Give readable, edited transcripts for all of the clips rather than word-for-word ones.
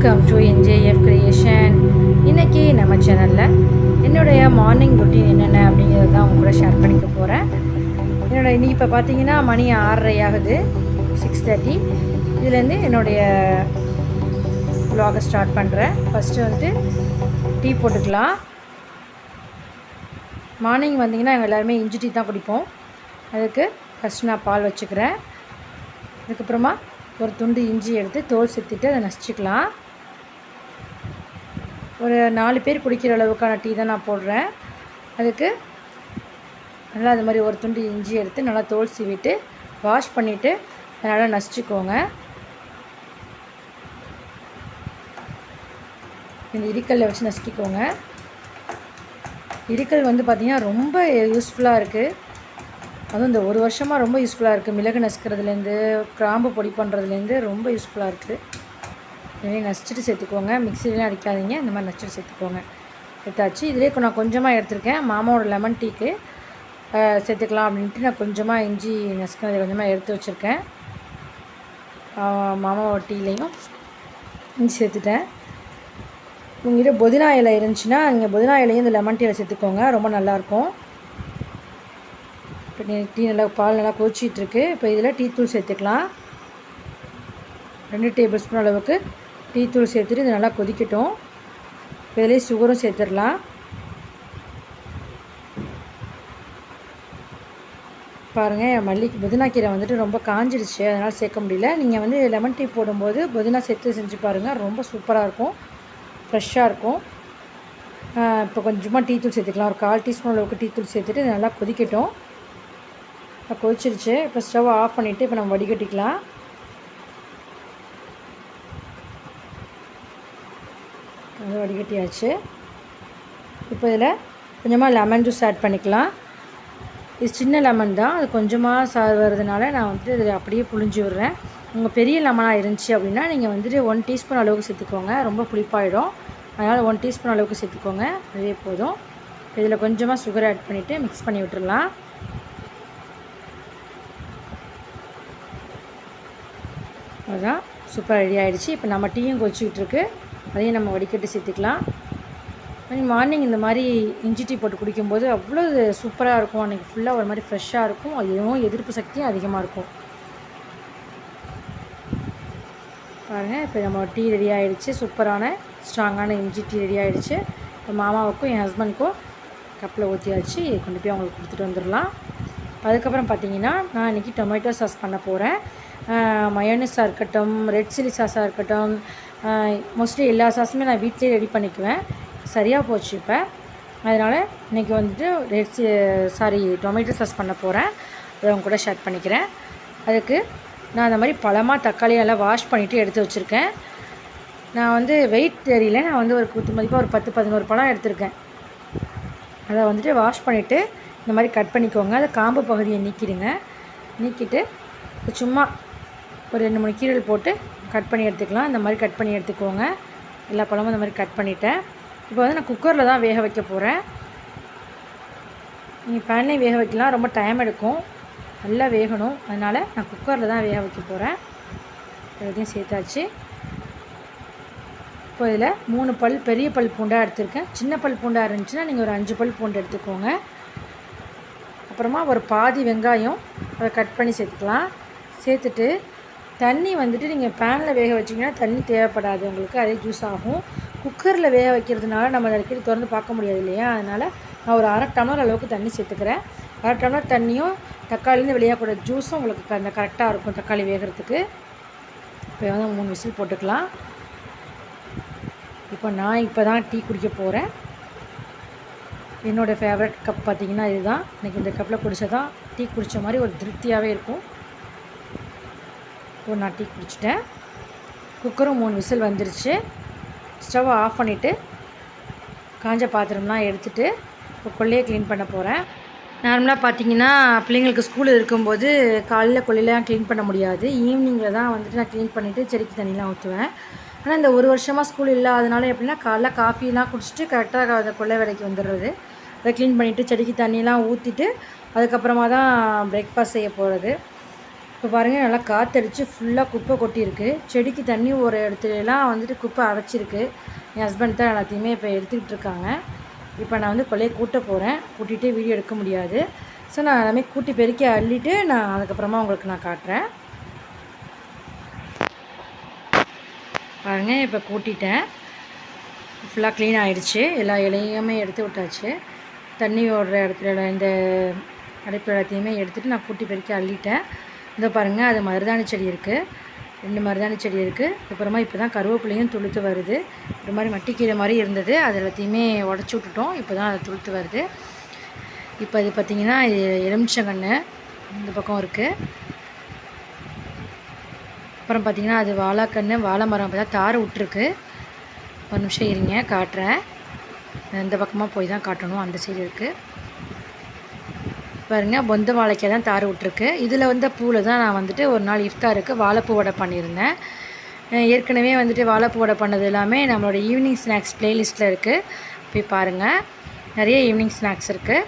Welcome to Njfcreation. இன்றைக்கி நம்ம சேனலில் என்னுடைய மார்னிங் ரொட்டீன் என்னென்ன அப்படிங்கிறது தான் உங்க கூட ஷேர் பண்ணிக்க போகிறேன். இன்றைக்கி இப்போ பார்த்தீங்கன்னா மணி 6:30 ஆகுது, 6:30. இதுலேருந்து என்னுடைய vlog ஸ்டார்ட் பண்ணுறேன். ஃபஸ்ட்டு வந்துட்டு டீ போட்டுக்கலாம். மார்னிங் வந்திங்கன்னா நாங்கள் எல்லாருமே இஞ்சி டீ தான் குடிப்போம். அதுக்கு ஃபஸ்ட்டு நான் பால் வச்சுக்கிறேன். அதுக்கப்புறமா ஒரு துண்டு இஞ்சி எடுத்து தோல் செத்திட்டு அதை நசிச்சிக்கலாம். ஒரு 4 பேர் குடிக்கிற அளவுக்கான டீ தான் நான் போடுறேன். அதுக்கு நல்லா அது மாதிரி ஒரு துண்டு இஞ்சி எடுத்து நல்லா தோல் சீவிட்டு வாஷ் பண்ணிவிட்டு நல்லா நசிச்சிக்கோங்க. இந்த இடிக்கல்ல வச்சு நசுக்கிக்கோங்க. இடிக்கல் வந்து பார்த்திங்கன்னா ரொம்ப யூஸ்ஃபுல்லாக இருக்குது. அதுவும் இந்த ஒரு வருஷமாக ரொம்ப யூஸ்ஃபுல்லாக இருக்குது. மிளகு நசுக்கிறதுலேருந்து கிராம்பு பொடி பண்ணுறதுலேருந்து ரொம்ப யூஸ்ஃபுல்லாக இருக்குது. இதே நசிச்சிட்டு சேர்த்துக்கோங்க. மிக்சிலாம் அடிக்காதீங்க, இந்த மாதிரி நசிச்சிட்டு சேர்த்துக்கோங்க. எடுத்தாச்சு. இதிலே நான் கொஞ்சமாக எடுத்திருக்கேன். மாமாவோட லெமன் டீக்கு சேர்த்துக்கலாம் அப்படின்ட்டு நான் கொஞ்சமாக இஞ்சி நசுக்கிறத கொஞ்சமாக எடுத்து வச்சுருக்கேன். மாமாவோட டீலையும் இஞ்சி சேர்த்துட்டேன். உங்கள்கிட்ட புதினா இலை இருந்துச்சுன்னா நீங்கள் புதினா இலையும் இந்த லெமன் டீயில் சேர்த்துக்கோங்க, ரொம்ப நல்லாயிருக்கும். இப்போ டீ நல்லா பால் நல்லா கொதிச்சிட்ருக்கு. இப்போ இதில் டீ தூள் சேர்த்துக்கலாம். 2 டேபிள் ஸ்பூன் அளவுக்கு டீ தூள் சேர்த்துட்டு இது நல்லா கொதிக்கட்டும். இப்போ இதிலே சுகரும் சேர்த்துடலாம். பாருங்கள், புதினாக்கீரை வந்துட்டு ரொம்ப காஞ்சிடுச்சு, அதனால் சேர்க்க முடியல. நீங்கள் வந்து லெமன் டீ போடும்போது புதினா சேர்த்து செஞ்சு பாருங்கள், ரொம்ப சூப்பராக இருக்கும், ஃப்ரெஷ்ஷாக இருக்கும். இப்போ கொஞ்சமாக டீ தூள் சேர்த்துக்கலாம். ஒரு 1/4 டீஸ்பூன் அளவுக்கு டீ தூள் சேர்த்துட்டு இது நல்லா கொதிக்கட்டும். கொதிச்சிருச்சு. இப்போ ஸ்டவ் ஆஃப் பண்ணிவிட்டு இப்போ நம்ம வடிகட்டிக்கலாம். அது வடிகட்டியாச்சு. இப்போ இதில் கொஞ்சமாக லெமன் ஜூஸ் ஆட் பண்ணிக்கலாம். இது சின்ன லெமன் தான், அது கொஞ்சமாக வருதுனால நான் வந்துட்டு இதில் அப்படியே புழிஞ்சு விடுறேன். உங்கள் பெரிய லெமனாக இருந்துச்சு அப்படின்னா நீங்கள் வந்துட்டு 1 டீஸ்பூன் அளவுக்கு சேர்த்துக்கோங்க. ரொம்ப புளிப்பாயிடும், அதனால் 1 டீஸ்பூன் அளவுக்கு சேர்த்துக்கோங்க, அதுவே போதும். இதில் கொஞ்சமாக சுகர் ஆட் பண்ணிவிட்டு மிக்ஸ் பண்ணி விட்டுடலாம். அதுதான் சூப்பராக ரெடி ஆகிடுச்சு. இப்போ நம்ம டீயும் கொதிச்சிக்கிட்டுருக்கு, அதையும் நம்ம வடிகட்டி சேர்த்துக்கலாம். மார்னிங் இந்த மாதிரி இஞ்சி டீ போட்டு குடிக்கும்போது அவ்வளோ சூப்பராக இருக்கும். அன்றைக்கி ஃபுல்லாக ஒரு மாதிரி ஃப்ரெஷ்ஷாக இருக்கும். அதுவும் எதிர்ப்பு சக்தியும் அதிகமாக இருக்கும். பாருங்கள், இப்போ நம்ம டீ ரெடி ஆகிடுச்சு. சூப்பரான ஸ்ட்ராங்கான இஞ்சி டீ ரெடி ஆகிடுச்சு. இப்போ மாமாவுக்கும் என் ஹஸ்பண்டுக்கும் கப்பில் ஊற்றியாச்சு. கொண்டு போய் அவங்களுக்கு கொடுத்துட்டு வந்துடலாம். அதுக்கப்புறம் பார்த்திங்கன்னா நான் இன்றைக்கி டொமேட்டோ சாஸ் பண்ண போகிறேன். மயோனைஸாக இருக்கட்டும், ரெட் சில்லி சாஸாக இருக்கட்டும், மோஸ்ட்லி எல்லா சாஸுமே நான் வீட்டிலே ரெடி பண்ணிக்குவேன். சரியாக போச்சு இப்போ. அதனால் இன்றைக்கி வந்துட்டு டொமேட்டோ சாஸ் பண்ண போகிறேன். அதை அவங்க கூட ஷேர் பண்ணிக்கிறேன். அதுக்கு நான் அந்த மாதிரி பழமாக தக்காளியெல்லாம் வாஷ் பண்ணிவிட்டு எடுத்து வச்சுருக்கேன். நான் வந்து வெயிட் தெரியல, நான் வந்து ஒரு குத்து மதிப்பாக ஒரு 10-11 பழம் எடுத்திருக்கேன். அதை வந்துட்டு வாஷ் பண்ணிவிட்டு இந்த மாதிரி கட் பண்ணிக்கோங்க. அதை காம்பு பகுதியை நீக்கிடுங்க. நீக்கிட்டு சும்மா ஒரு 2-3 கீரல் போட்டு கட் பண்ணி எடுத்துக்கலாம். இந்த மாதிரி கட் பண்ணி எடுத்துக்கோங்க. எல்லா பழமும் இந்த மாதிரி கட் பண்ணிவிட்டேன். இப்போ வந்து நான் குக்கரில் தான் வேக வைக்க போகிறேன். நீங்கள் பேன்லேயும் வேக வைக்கலாம், ரொம்ப டைம் எடுக்கும், நல்லா வேகணும். அதனால் நான் குக்கரில் தான் வேக வைக்க போகிறேன். எல்லாத்தையும் சேர்த்தாச்சு. இப்போ இதில் 3 பெரிய பல் பூண்டாக எடுத்துருக்கேன். சின்ன பல் பூண்டாக இருந்துச்சுன்னா நீங்கள் ஒரு 5 பல் பூண்டு எடுத்துக்கோங்க. அப்புறமா ஒரு பாதி வெங்காயம் அதை கட் பண்ணி சேர்த்துக்கலாம். சேர்த்துட்டு தண்ணி வந்துட்டு நீங்கள் பேனில் வேக வச்சிங்கன்னா தண்ணி தேவைப்படாது உங்களுக்கு, அதே ஜூஸ் ஆகும். குக்கரில் வேக வைக்கிறதுனால நம்ம அடிக்கடி திறந்து பார்க்க முடியாது இல்லையா, அதனால் நான் ஒரு 1/2 டம்ளர் அளவுக்கு தண்ணி சேர்த்துக்கிறேன். 1/2 டம்ளர் தண்ணியும் தக்காளிலேருந்து வெளியாகக்கூட ஜூஸும் உங்களுக்கு அந்த கரெக்டாக இருக்கும் தக்காளி வேகிறதுக்கு. இப்போ வந்து 3 விசில் போட்டுக்கலாம். இப்போ தான் டீ குடிக்க போகிறேன். என்னோடய ஃபேவரட் கப் பார்த்திங்கன்னா இதுதான். எனக்கு இந்த கப்பில் குடித்ததான் டீ குடித்த மாதிரி ஒரு திருப்தியாகவே இருக்கும். இப்போ நான் டீ குடிச்சிட்டேன். குக்கரும் 3 விசில் வந்துருச்சு. ஸ்டவ் ஆஃப் பண்ணிவிட்டு காஞ்ச பாத்திரம்லாம் எடுத்துகிட்டு இப்போ கொல்லையை க்ளீன் பண்ண போகிறேன். நார்மலாக பார்த்திங்கன்னா பிள்ளைங்களுக்கு ஸ்கூல் இருக்கும்போது காலையில் கொல்லையெல்லாம் க்ளீன் பண்ண முடியாது. ஈவினிங்கில் தான் வந்துட்டு நான் க்ளீன் பண்ணிவிட்டு செடிக்கு தண்ணிலாம் ஊற்றுவேன். ஆனால் இந்த ஒரு வருஷமாக ஸ்கூல் இல்லாதனால எப்படின்னா காலைல காஃபிலாம் குடிச்சிட்டு கரெக்டாக அந்த கொல்லை வேலைக்கு வந்துடுறது. அதை க்ளீன் பண்ணிவிட்டு செடிக்கு தண்ணியெலாம் ஊற்றிட்டு அதுக்கப்புறமா தான் பிரேக்ஃபாஸ்ட் செய்ய போகிறது. இப்போ பாருங்கள் நல்லா காற்றடிச்சு ஃபுல்லாக குப்பை கொட்டியிருக்கு. செடிக்கு தண்ணி ஒரு இடத்துலலாம் வந்துட்டு குப்பை அடைச்சிருக்கு. என் ஹஸ்பண்ட் தான் எல்லாத்தையுமே இப்போ எடுத்துக்கிட்டு இருக்காங்க. இப்போ நான் வந்து கொல்லையை கூட்ட போகிறேன். கூட்டிகிட்டே வீடியோ எடுக்க முடியாது. ஸோ நான் எல்லாமே கூட்டி பெருக்கி அள்ளிட்டு நான் அதுக்கப்புறமா உங்களுக்கு நான் காட்டுறேன். பாருங்கள் இப்போ கூட்டிட்டேன். ஃபுல்லாக க்ளீன் ஆகிடுச்சு. எல்லா இலையுமே எடுத்து விட்டாச்சு. தண்ணி ஓடுற இடத்துல இந்த அடைப்பு எல்லாத்தையுமே எடுத்துகிட்டு நான் கூட்டி பெருக்கி அள்ளிட்டேன். இந்த பாருங்கள் அது மருதாணி செடி இருக்குது. 2 மருதாணி செடி இருக்குது. அப்புறமா இப்போ தான் கருவேப்பிலையும் துளுத்து வருது. ஒரு மாதிரி மட்டிக்கீரை மாதிரி இருந்தது, அது எல்லாத்தையுமே உடச்சி விட்டுட்டோம். இப்போ தான் அது துளுத்து வருது. இப்போ இது பார்த்திங்கன்னா எலுமிச்சங்கன்று இந்த பக்கம் இருக்குது. அப்புறம் பார்த்திங்கன்னா அது வாழைக்கன்று, வாழை மரம் இப்போ தான் தார் விட்டுருக்கு. ஒரு நிமிஷம் இருங்க காட்டுறேன். இந்த பக்கமாக போய் தான் காட்டணும். அந்த சைடு இருக்குது பாருங்கள். பொந்த வாழைக்காய் தான் தார் விட்டுருக்கு. இதில் வந்த பூவில் தான் நான் வந்துட்டு ஒரு நாள் இஃப்தாருக்கு வாழைப்பூ வடை பண்ணியிருந்தேன். ஏற்கனவே வந்துட்டு வாழைப்பூ வடை பண்ணது எல்லாமே நம்மளோட ஈவினிங் ஸ்நாக்ஸ் ப்ளேலிஸ்ட்டில் இருக்குது. போய் பாருங்கள், நிறைய ஈவினிங் ஸ்நாக்ஸ் இருக்குது.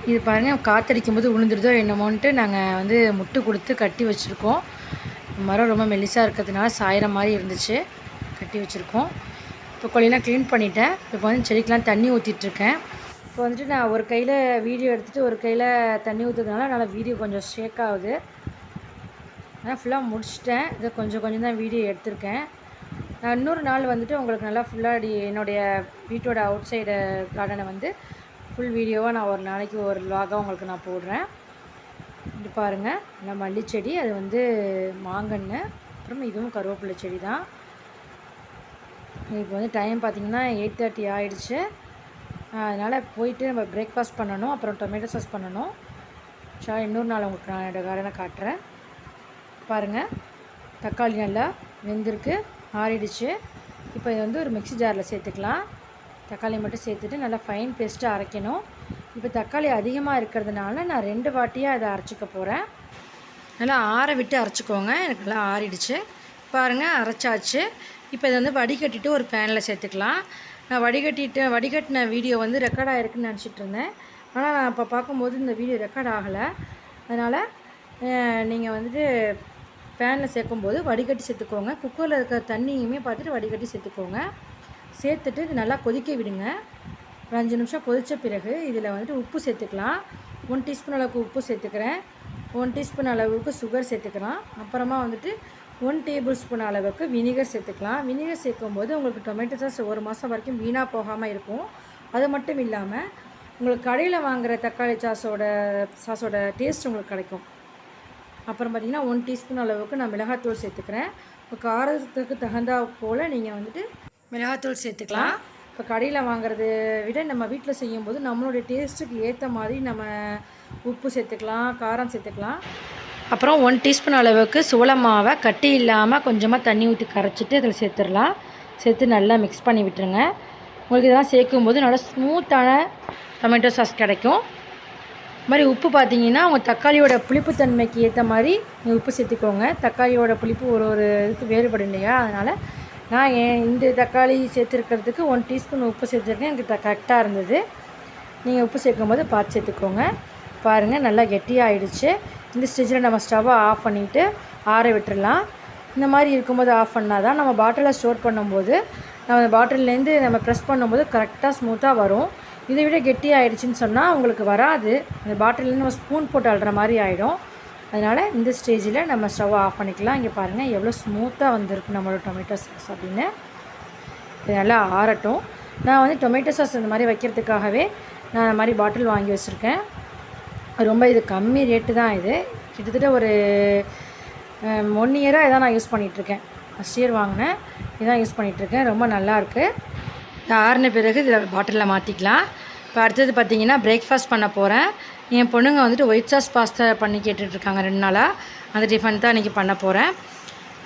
இது பாருங்கள், காற்றடிக்கும் போது விழுந்துருதோ என்னமோன்ட்டு நாங்கள் வந்து முட்டு கொடுத்து கட்டி வச்சுருக்கோம். மரம் ரொம்ப மெல்லிசாக இருக்கிறதுனால சாயிற மாதிரி இருந்துச்சு, கட்டி வச்சுருக்கோம். இப்போ கொல்லையெல்லாம் க்ளீன் பண்ணிவிட்டேன். இப்போ வந்து செடிக்கெலாம் தண்ணி ஊற்றிட்டுருக்கேன். இப்போ வந்துட்டு நான் ஒரு கையில் வீடியோ எடுத்துகிட்டு ஒரு கையில் தண்ணி ஊற்றுறதுனால என்னால் வீடியோ கொஞ்சம் ஷேக் ஆகுது. ஆனால் ஃபுல்லாக முடிச்சிட்டேன். இதை கொஞ்சம் தான் வீடியோ எடுத்திருக்கேன். நான் இன்னொரு நாள் வந்துட்டு உங்களுக்கு நல்லா ஃபுல்லாக என்னுடைய வீட்டோட அவுட் சைடு கார்டனை வந்து ஃபுல் வீடியோவாக நான் ஒரு நாளைக்கு ஒரு விலாகாக உங்களுக்கு நான் போடுறேன். இது பாருங்கள், நல்லா மல்லிச்செடி, அது வந்து மாங்கன்று, அப்புறம் இதுவும் கருவேப்பிலை செடி தான். இப்போ வந்து டைம் பார்த்திங்கன்னா 8:30 ஆகிடுச்சு. அதனால் போயிட்டு நம்ம பிரேக்ஃபாஸ்ட் பண்ணணும், அப்புறம் டொமேட்டோ சாஸ் பண்ணணும். இன்னொரு நாள் உங்களுக்கு நான் என்னோடய கார்டனை காட்டுறேன். பாருங்கள், தக்காளி நல்லா வெந்திருக்கு, ஆறிடுச்சு. இப்போ இது வந்து ஒரு மிக்ஸி ஜாரில் சேர்த்துக்கலாம். தக்காளி மட்டும் சேர்த்துட்டு நல்லா ஃபைன் பேஸ்ட்டாக அரைக்கணும். இப்போ தக்காளி அதிகமாக இருக்கிறதுனால நான் 2 வாட்டியாக அதை அரைச்சிக்க போகிறேன். நல்லா ஆற விட்டு அரைச்சிக்கோங்க. எனக்கு நல்லா ஆறிடுச்சு. பாருங்கள், அரைச்சாச்சு. இப்போ இதை வந்து வடிகட்டிட்டு ஒரு பேனில் சேர்த்துக்கலாம். நான் வடிகட்டின வீடியோ வந்து ரெக்கார்ட் ஆகிருக்குன்னு நினச்சிட்டு இருந்தேன். ஆனால் நான் இப்போ பார்க்கும்போது இந்த வீடியோ ரெக்கார்ட் ஆகலை. அதனால் நீங்கள் வந்துட்டு பேனில் சேர்க்கும்போது வடிகட்டி சேர்த்துக்கோங்க. குக்கரில் இருக்கிற தண்ணியுமே பார்த்துட்டு வடிகட்டி சேர்த்துக்கோங்க. சேர்த்துட்டு இது நல்லா கொதிக்க விடுங்க. ஒரு 5 நிமிஷம் கொதித்த பிறகு இதில் வந்துட்டு உப்பு சேர்த்துக்கலாம். 1 டீஸ்பூன் அளவுக்கு உப்பு சேர்த்துக்கிறேன். 1 டீஸ்பூன் அளவுக்கு சுகர் சேர்த்துக்கலாம். அப்புறமா வந்துட்டு 1 டேபிள் ஸ்பூன் அளவுக்கு வினிகர் சேர்த்துக்கலாம். வினிகர் சேர்க்கும்போது உங்களுக்கு டொமேட்டோ சாஸ் 1 மாதம் வரைக்கும் வீணாக போகாமல் இருக்கும். அது மட்டும் இல்லாமல் உங்களுக்கு கடையில் வாங்குகிற தக்காளி சாஸோட டேஸ்ட் உங்களுக்கு கிடைக்கும். அப்புறம் பார்த்திங்கன்னா 1 டீஸ்பூன் அளவுக்கு நான் மிளகாத்தூள் சேர்த்துக்கிறேன். இப்போ காரத்துக்கு தகுந்தா போல் நீங்கள் வந்துட்டு மிளகாத்தூள் சேர்த்துக்கலாம். இப்போ கடையில் வாங்குறத விட நம்ம வீட்டில் செய்யும்போது நம்மளுடைய டேஸ்ட்டுக்கு ஏற்ற மாதிரி நம்ம உப்பு சேர்த்துக்கலாம், காரம் சேர்த்துக்கலாம். அப்புறம் 1 டீஸ்பூன் அளவுக்கு சோள மாவை கட்டி இல்லாமல் கொஞ்சமாக தண்ணி ஊற்றி கரைச்சிட்டு இதில் சேர்த்துடலாம். சேர்த்து நல்லா மிக்ஸ் பண்ணி விட்டுருங்க. உங்களுக்கு இதெல்லாம் சேர்க்கும்போது நல்லா ஸ்மூத்தான டொமேட்டோ சாஸ் கிடைக்கும். இது மாதிரி உப்பு பார்த்திங்கன்னா உங்கள் தக்காளியோட புளிப்புத்தன்மைக்கு ஏற்ற மாதிரி உப்பு சேர்த்துக்கோங்க. தக்காளியோட புளிப்பு ஒரு இதுக்கு வேறுபடும் இல்லையா? அதனால் நான் இந்த தக்காளி சேர்த்துருக்கிறதுக்கு 1 டீஸ்பூன் உப்பு சேர்த்துருக்கேன். எனக்கு கரெக்டாக இருந்தது. நீங்கள் உப்பு சேர்க்கும்போது பார்த்து சேர்த்துக்கோங்க. பாருங்கள், நல்லா கெட்டியாக ஆகிடுச்சு. இந்த ஸ்டேஜில் நம்ம ஸ்டவ்வை ஆஃப் பண்ணிவிட்டு ஆற விட்டுடலாம். இந்த மாதிரி இருக்கும்போது ஆஃப் பண்ணால் தான் நம்ம பாட்டிலில் ஸ்டோர் பண்ணும்போது நம்ம அந்த பாட்டிலேருந்து நம்ம ப்ரெஸ் பண்ணும்போது கரெக்டாக ஸ்மூத்தாக வரும். இதை விட கெட்டியாக ஆகிடுச்சின்னு சொன்னால் உங்களுக்கு வராது. அந்த பாட்டிலேருந்து நம்ம ஸ்பூன் போட்டு அள்ளுற மாதிரி ஆகிடும். அதனால் இந்த ஸ்டேஜில் நம்ம ஸ்டவ்வை ஆஃப் பண்ணிக்கலாம். இங்கே பாருங்கள் எவ்வளோ ஸ்மூத்தாக வந்திருக்கு நம்மளோட டொமேட்டோ சாஸ் அப்படின்னு. இது நல்லா ஆறட்டும். நான் வந்து டொமேட்டோ சாஸ் இந்த மாதிரி வைக்கிறதுக்காகவே நான் இந்த மாதிரி பாட்டில் வாங்கி வச்சுருக்கேன். ரொம்ப இது கம்மி ரேட்டு தான். இது கிட்டத்தட்ட ஒரு 1 இயராக இதான் நான் யூஸ் பண்ணிகிட்ருக்கேன். ஃபஸ்ட் இயர் வாங்கினேன், இதான் யூஸ் பண்ணிகிட்ருக்கேன். ரொம்ப நல்லாயிருக்கு. ஆறின பிறகு இதில் பாட்டிலில் மாற்றிக்கலாம். இப்போ அடுத்தது பார்த்திங்கன்னா பிரேக்ஃபாஸ்ட் பண்ண போகிறேன். என் பொண்ணுங்க வந்துட்டு ஒயிட் சாஸ் பாஸ்தா பண்ணி கேட்டுட்ருக்காங்க 2 நாளாக. அந்த டிஃபன் தான் இன்றைக்கி பண்ண போகிறேன்.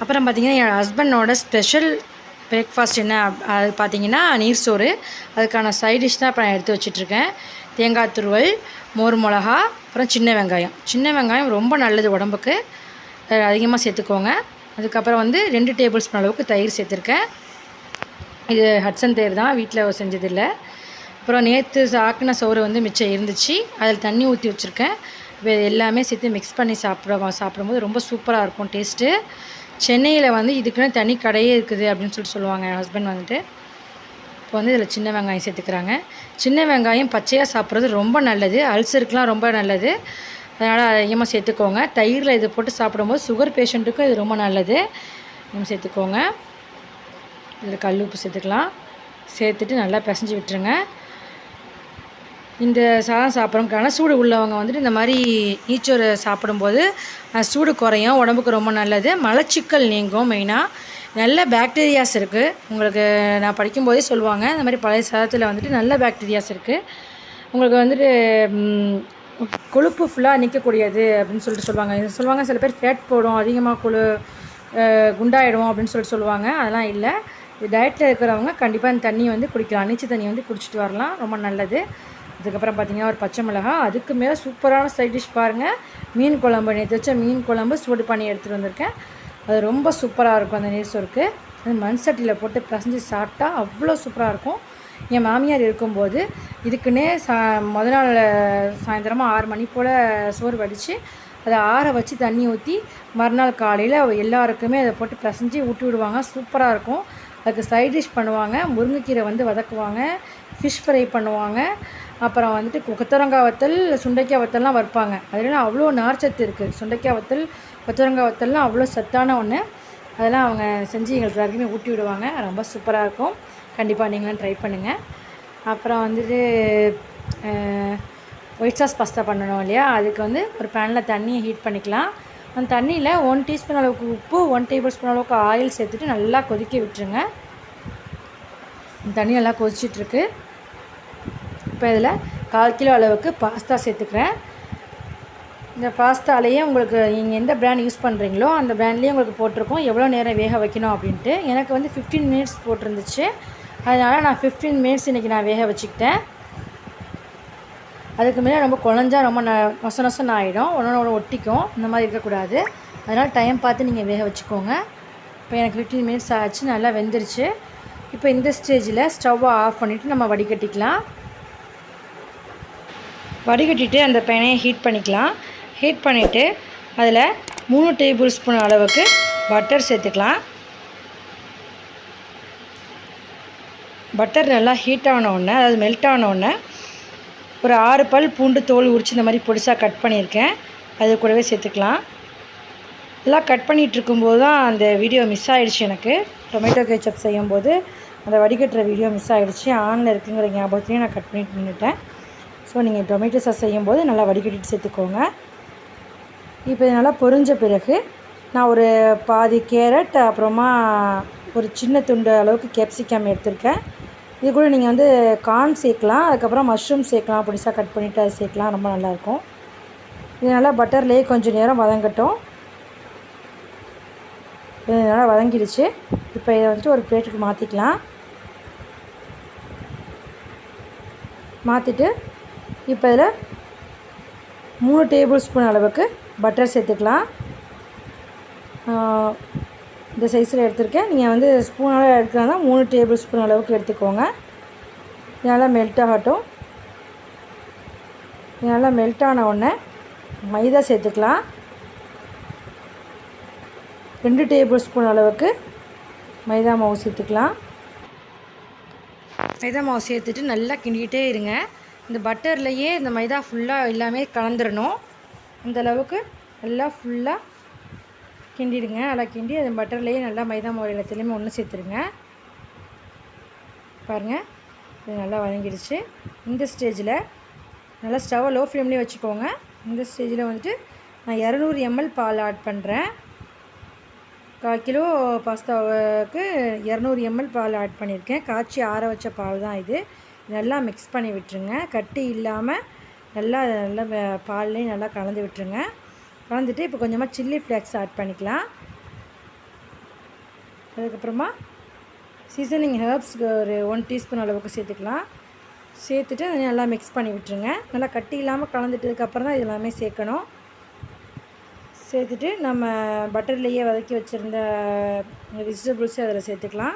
அப்புறம் பார்த்திங்கன்னா என் ஹஸ்பண்டோட ஸ்பெஷல் பிரேக்ஃபாஸ்ட் என்ன அது பார்த்திங்கன்னா நீர் சோறு. அதுக்கான சைட் டிஷ் தான் இப்போ நான் எடுத்து வச்சிட்ருக்கேன். தேங்காய் துருவல், மோர் மிளகா, அப்புறம் சின்ன வெங்காயம் ரொம்ப நல்லது உடம்புக்கு, அதிகமாக சேர்த்துக்கோங்க. அதுக்கப்புறம் வந்து 2 டேபிள் ஸ்பூன் அளவுக்கு தயிர் சேர்த்துருக்கேன். இது ஹட்சன் தயிர் தான், வீட்டில் செஞ்சதில்லை. அப்புறம் நேற்று ஆக்கின சோறு வந்து மிச்சம் இருந்துச்சு, அதில் தண்ணி ஊற்றி வச்சுருக்கேன். இப்போ எல்லாமே சேர்த்து மிக்ஸ் பண்ணி சாப்பிடும்போது ரொம்ப சூப்பராக இருக்கும் டேஸ்ட்டு. சென்னையில் வந்து இதுக்குன்னு தனி கடையே இருக்குது அப்படின்னு சொல்லுவாங்க என் ஹஸ்பண்ட் வந்துட்டு. இப்போ வந்து இதில் சின்ன வெங்காயம் சேர்த்துக்கிறாங்க. சின்ன வெங்காயம் பச்சையாக சாப்பிட்றது ரொம்ப நல்லது, அல்சருக்குலாம் ரொம்ப நல்லது. அதனால் அதிகமாக சேர்த்துக்கோங்க. தயிரில் இது போட்டு சாப்பிடும்போது சுகர் பேஷண்ட்டுக்கும் இது ரொம்ப நல்லது. சேர்த்துக்கோங்க. இதில் கல் உப்பு சேர்த்துக்கலாம். சேர்த்துட்டு நல்லா பிசைஞ்சு விட்டுருங்க. இந்த சாதம் சாப்பிட்றதுக்கான சூடு உள்ளவங்க வந்துட்டு இந்த மாதிரி ஈச்சோறு சாப்பிடும்போது சூடு குறையும், உடம்புக்கு ரொம்ப நல்லது. மலச்சிக்கல் நீங்கும். மெயினாக நல்ல பாக்டீரியாஸ் இருக்குது. உங்களுக்கு நான் படிக்கும்போதே சொல்லுவாங்க, இந்த மாதிரி பழைய சாதத்தில் வந்துட்டு நல்ல பாக்டீரியாஸ் இருக்குது. உங்களுக்கு வந்துட்டு கொழுப்பு ஃபுல்லாக நிற்கக்கூடியது அப்படின்னு சொல்லுவாங்க. சில பேர் ஃபேட் போடும், அதிகமாக குண்டாயிடும் அப்படின்னு சொல்லுவாங்க. அதெல்லாம் இல்லை. டயட்டில் இருக்கிறவங்க கண்டிப்பாக இந்த தண்ணியை வந்து குடிக்கலாம். நீச்சல் தண்ணி வந்து குடிச்சிட்டு வரலாம், ரொம்ப நல்லது. அதுக்கப்புறம் பார்த்திங்கன்னா ஒரு பச்சை மிளகாய். அதுக்கு மேலே சூப்பரான சைட் டிஷ் பாருங்கள், மீன் குழம்பு. நேற்று வச்ச மீன் குழம்பு சூடு பண்ணி எடுத்துகிட்டு வந்திருக்கேன். அது ரொம்ப சூப்பராக இருக்கும். அந்த நீர் சோறுக்கு அது மண் சட்டியில் போட்டு பிசைஞ்சு சாப்பிட்டா அவ்வளோ சூப்பராக இருக்கும். என் மாமியார் இருக்கும்போது இதுக்குன்னே முத நாள் சாயந்தரமாக 6 மணி போல் சோறு வடித்து அதை ஆற வச்சு தண்ணி ஊற்றி மறுநாள் காலையில் எல்லாருக்குமே அதை போட்டு பிசைஞ்சு ஊட்டி விடுவாங்க. சூப்பராக இருக்கும். அதுக்கு சைட் டிஷ் பண்ணுவாங்க. முருங்கைக்கீரை வந்து வதக்குவாங்க, ஃபிஷ் ஃப்ரை பண்ணுவாங்க, அப்புறம் வந்துட்டு கொத்தவரங்காய் வத்தல், சுண்டைக்காய் வத்தல்லாம் வறுப்பாங்க. அதெல்லாம் அவ்வளோ நார்ச்சத்து இருக்குது. சுண்டைக்காய் வத்தல், கொத்தவரங்காய் வத்தல்லாம் அவ்வளோ சத்தான ஒன்று. அதெல்லாம் அவங்க செஞ்சு எங்களுக்கு எல்லாருக்குமே ஊட்டி விடுவாங்க. ரொம்ப சூப்பராக இருக்கும். கண்டிப்பாக நீங்களும் ட்ரை பண்ணுங்கள். அப்புறம் வந்துட்டு ஒயிட் சாஸ் பாஸ்தா பண்ணணும் இல்லையா, அதுக்கு வந்து ஒரு பேனில் தண்ணியை ஹீட் பண்ணிக்கலாம். அந்த தண்ணியில் 1 டீஸ்பூன் அளவுக்கு உப்பு, 1 டேபிள் ஸ்பூன் அளவுக்கு ஆயில் சேர்த்துட்டு நல்லா கொதிக்க விட்டுருங்க. தண்ணி நல்லா கொதிச்சிட்ருக்கு. இப்போ இதில் 1/4 கிலோ அளவுக்கு பாஸ்தா சேர்த்துக்கிறேன். இந்த பாஸ்தாலேயே உங்களுக்கு நீங்கள் எந்த பிராண்ட் யூஸ் பண்ணுறீங்களோ அந்த பிராண்ட்லேயே உங்களுக்கு போட்டிருக்கோம் எவ்வளோ நேரம் வேக வைக்கணும் அப்படின்ட்டு. எனக்கு வந்து 15 மினிட்ஸ் போட்டிருந்துச்சு. அதனால் நான் 15 மினிட்ஸ் இன்றைக்கி நான் வேக வச்சுக்கிட்டேன். அதுக்கு மேலே ரொம்ப குழஞ்சா ரொம்ப நொசன்னு ஆகிடும், ஒன்றோட ஒட்டிக்கும். இந்த மாதிரி இருக்கக்கூடாது. அதனால் டைம் பார்த்து நீங்கள் வேக வச்சுக்கோங்க. இப்போ எனக்கு 15 மினிட்ஸ் ஆச்சு, நல்லா வெந்துருச்சு. இப்போ இந்த ஸ்டேஜில் ஸ்டவ்வை ஆஃப் பண்ணிவிட்டு நம்ம வடிகட்டிக்கலாம். வடிகட்டிட்டு அந்த பேனையை ஹீட் பண்ணிக்கலாம். ஹீட் பண்ணிவிட்டு அதில் 3 டேபிள் ஸ்பூன் அளவுக்கு பட்டர் சேர்த்துக்கலாம். பட்டர் நல்லா ஹீட் ஆன உடனே, அதாவது மெல்ட் ஆன உடனே, ஒரு 6 பல் பூண்டு தோல் உரித்து இந்த மாதிரி பொடிசாக கட் பண்ணியிருக்கேன், அது கூடவே சேர்த்துக்கலாம். எல்லாம் கட் பண்ணிகிட்டு இருக்கும்போது தான் அந்த வீடியோ மிஸ் ஆகிடுச்சு. எனக்கு டொமேட்டோ கேச்சப் செய்யும்போது அந்த வடிகட்டுற வீடியோ மிஸ் ஆகிடுச்சு. ஆனில் இருக்குங்கிற ஞாபகத்துலேயும் நான் கட் பண்ணிட்டு நின்றுட்டேன். ஸோ நீங்கள் டொமேட்டோ சாஸ் செய்யும்போது நல்லா வடிகட்டிட்டு சேர்த்துக்கோங்க. இப்போ இது நல்லா பொரிஞ்ச பிறகு நான் ஒரு பாதி கேரட், அப்புறமா ஒரு சின்ன துண்டு அளவுக்கு கேப்சிகம் எடுத்திருக்கேன். இது கூட நீங்கள் வந்து கார்ன் சேர்க்கலாம், அதுக்கப்புறம் மஷ்ரூம் சேர்க்கலாம், பொடிசாக கட் பண்ணிவிட்டு அது சேர்க்கலாம், ரொம்ப நல்லாயிருக்கும். இது நல்லா பட்டர்லேயே கொஞ்சம் நேரம் வதங்கட்டும். இது நல்லா வதங்கிடுச்சு. இப்போ இதை வந்துட்டு ஒரு பிளேட்டுக்கு மாற்றிக்கலாம். மாற்றிட்டு இப்போ இதில் 3 டேபிள் ஸ்பூன் அளவுக்கு பட்டர் சேர்த்துக்கலாம். இந்த சைஸில் எடுத்துருக்கேன். நீங்கள் வந்து ஸ்பூனால் எடுக்கிறதா 3 டேபிள் ஸ்பூன் அளவுக்கு எடுத்துக்கோங்க. இது நல்லா மெல்ட் ஆகட்டும். இது நல்லா மெல்ட் ஆன உடனே மைதா சேர்த்துக்கலாம். 2 டேபிள் ஸ்பூன் அளவுக்கு மைதா மாவு சேர்த்துக்கலாம். மைதா மாவு சேர்த்துட்டு நல்லா கிண்டிக்கிட்டே இருங்க. இந்த பட்டர்லையே இந்த மைதா ஃபுல்லாக எல்லாமே கலந்துடணும். அந்தளவுக்கு நல்லா ஃபுல்லாக கிண்டிடுங்க. நல்லா கிண்டி அது பட்டர்லேயே நல்லா மைதா மாவு எல்லாத்துலேயுமே ஒன்று சேர்த்துருங்க. பாருங்கள், இது நல்லா வதங்கிடுச்சு. இந்த ஸ்டேஜில் நல்லா ஸ்டவ்வை லோ ஃப்ளேம்லேயே வச்சுக்கோங்க. இந்த ஸ்டேஜில் வந்துட்டு நான் 200 ml பால் ஆட் பண்ணுறேன். 1/4 கிலோ பாஸ்தாவுக்கு 200 ml பால் ஆட் பண்ணியிருக்கேன். காய்ச்சி ஆற வச்ச பால் தான் இது. நல்லா மிக்ஸ் பண்ணி விட்டுருங்க. கட்டி இல்லாமல் நல்லா பால்லேயும் நல்லா கலந்து விட்டுருங்க. கலந்துட்டு இப்போ கொஞ்சமாக சில்லி ஃப்ளேக்ஸ் ஆட் பண்ணிக்கலாம். அதுக்கப்புறமா சீசனிங் ஹெர்ப்ஸ்க்கு ஒரு 1 டீஸ்பூன் அளவுக்கு சேர்த்துக்கலாம். சேர்த்துட்டு அதை நல்லா மிக்ஸ் பண்ணி விட்டுருங்க. நல்லா கட்டி இல்லாமல் கலந்துட்டதுக்கப்புறம் தான் இது எல்லாமே சேர்க்கணும். சேர்த்துட்டு நம்ம பட்டர்லேயே வதக்கி வச்சுருந்த வெஜிடபிள்ஸை அதில் சேர்த்துக்கலாம்.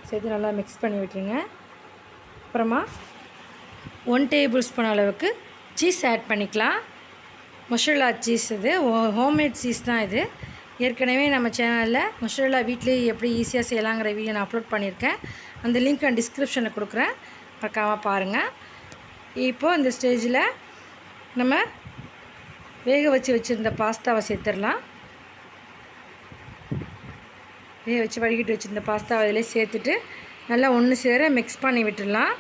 சேர்த்து நல்லா மிக்ஸ் பண்ணி விட்டுருங்க. அப்புறமா 1 டேபிள் ஸ்பூன் அளவுக்கு சீஸ் ஆட் பண்ணிக்கலாம். மொசரல்லா சீஸ் இது ஹோம்மேட் சீஸ் தான் இது. ஏற்கனவே நம்ம சேனலில் மொசரல்லா வீட்லேயே எப்படி ஈஸியாக செய்யலாங்கிற வீடியோ நான் அப்லோட் பண்ணியிருக்கேன். அந்த லிங்க் நான் டிஸ்கிரிப்ஷனில் கொடுக்குறேன், மறக்காமல் பாருங்கள். இப்போது இந்த ஸ்டேஜில் நம்ம வேக வச்சுருந்த பாஸ்தாவை சேர்த்துடலாம். வேக வச்சு வடிகட்டி வச்சுருந்த பாஸ்தாவை அதிலே சேர்த்துட்டு நல்லா ஒன்று சேர மிக்ஸ் பண்ணி விட்டுடலாம்.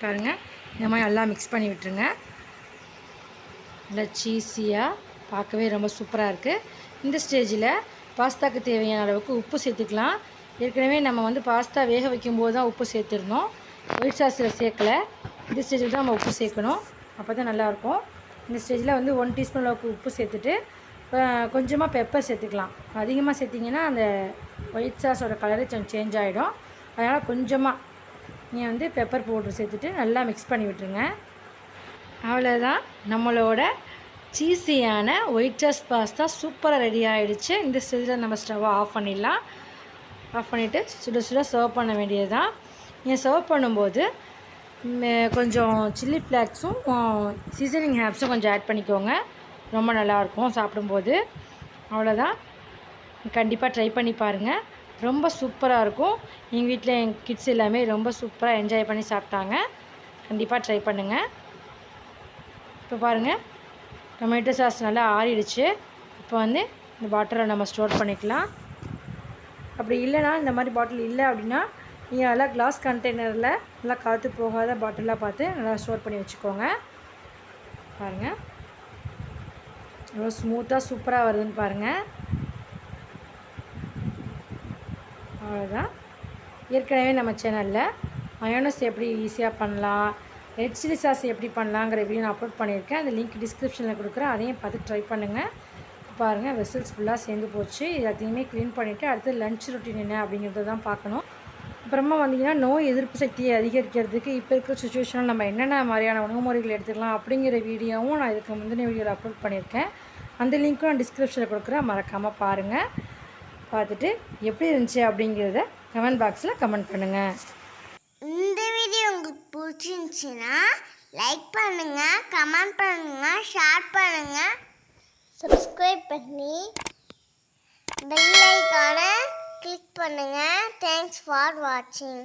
பாருங்கள், இந்த மாதிரி நல்லா மிக்ஸ் பண்ணி விட்டுருங்க. நல்லா சீஸியாக பார்க்கவே ரொம்ப சூப்பராக இருக்குது. இந்த ஸ்டேஜில் பாஸ்தாவுக்கு தேவையான அளவுக்கு உப்பு சேர்த்துக்கலாம். ஏற்கனவே நம்ம பாஸ்தா வேக வைக்கும்போது தான் உப்பு சேர்த்துருந்தோம், ஒயிட் சாஸில் சேர்க்கலை. இந்த ஸ்டேஜில் தான் நம்ம உப்பு சேர்க்கணும், அப்போ தான் நல்லாயிருக்கும். இந்த ஸ்டேஜில் 1 டீஸ்பூன் அளவுக்கு உப்பு சேர்த்துட்டு கொஞ்சமாக பெப்பர் சேர்த்துக்கலாம். அதிகமாக சேர்த்திங்கன்னா அந்த ஒயிட் சாஸோட கலரே கொஞ்சம் சேஞ்ச் ஆகிடும். அதனால் கொஞ்சமாக நீங்கள் பெப்பர் பவுடர் சேர்த்துட்டு நல்லா மிக்ஸ் பண்ணி விட்டுருங்க. அவ்வளோதான், நம்மளோட சீஸியான ஒயிட் சாஸ் பாஸ்தா சூப்பராக ரெடி ஆகிடுச்சு. இந்த ஸ்டேஜில் நம்ம ஸ்டவ்வை ஆஃப் பண்ணிடலாம். ஆஃப் பண்ணிவிட்டு சுட சுட சர்வ் பண்ண வேண்டியது தான். நீங்கள் சர்வ் பண்ணும்போது கொஞ்சம் சில்லி ஃப்ளேக்ஸும் சீசனிங் ஹேப்ஸும் கொஞ்சம் ஆட் பண்ணிக்கோங்க, ரொம்ப நல்லாயிருக்கும் சாப்பிடும்போது. அவ்வளோதான், கண்டிப்பாக ட்ரை பண்ணி பாருங்கள், ரொம்ப சூப்பராக இருக்கும். எங்கள் வீட்டில் எங்கள் கிட்ஸ் எல்லாமே ரொம்ப சூப்பராக என்ஜாய் பண்ணி சாப்பிட்டாங்க. கண்டிப்பாக ட்ரை பண்ணுங்கள். இப்போ பாருங்கள், டொமேட்டோ சாஸ் நல்லா ஆறிடுச்சு. இப்போ இந்த பாட்டிலை நம்ம ஸ்டோர் பண்ணிக்கலாம். அப்படி இல்லைனா, இந்த மாதிரி பாட்டில் இல்லை அப்படின்னா நீங்கள் நல்லா கிளாஸ் கண்டெய்னரில் நல்லா காற்று போகாத பாட்டிலாக பார்த்து நல்லா ஸ்டோர் பண்ணி வச்சுக்கோங்க. பாருங்கள், எவ்வளோ ஸ்மூத்தாக சூப்பராக வருதுன்னு பாருங்கள். அவ்வளோதான். ஏற்கனவே நம்ம சேனலில் மயோனைஸ் எப்படி ஈஸியாக பண்ணலாம், ரெட் சில்லி சாஸ் எப்படி பண்ணலாங்கிற வீடியோ நான் அப்லோட் பண்ணியிருக்கேன். அந்த லிங்க் டிஸ்கிரிப்ஷனில் கொடுக்குறேன், அதையும் பார்த்து ட்ரை பண்ணுங்கள். பாருங்கள், வெசல்ஸ் ஃபுல்லாக சேர்ந்து போச்சு. எல்லாத்தையுமே க்ளீன் பண்ணிவிட்டு அடுத்து லன்ச் ரொட்டீன் என்ன அப்படிங்கிறத தான் பார்க்கணும். அப்புறமா நோய் எதிர்ப்பு சக்தியை அதிகரிக்கிறதுக்கு இப்போ இருக்கிற சுச்சுவேஷனில் நம்ம என்னென்ன மாதிரியான உணவு முறைகள் எடுத்துக்கலாம் அப்படிங்கிற வீடியோவும் நான் இதுக்கு முந்தின வீடியோவில் அப்லோட் பண்ணியிருக்கேன். அந்த லிங்க்கும் நான் டிஸ்கிரிப்ஷனில் கொடுக்குறேன், மறக்காமல் பாருங்கள். பார்த்துட்டு எப்படி இருந்துச்சு அப்படிங்கிறத கமெண்ட் பாக்ஸில் கமெண்ட் பண்ணுங்கள். இந்த வீடியோ உங்களுக்கு பிடிச்சிருந்துச்சின்னா லைக் பண்ணுங்கள், கமெண்ட் பண்ணுங்கள், ஷேர் பண்ணுங்கள், சப்ஸ்கிரைப் பண்ணி பெல் ஐகானை கிளிக் பண்ணுங்கள். தேங்க்ஸ் ஃபார் வாட்சிங்.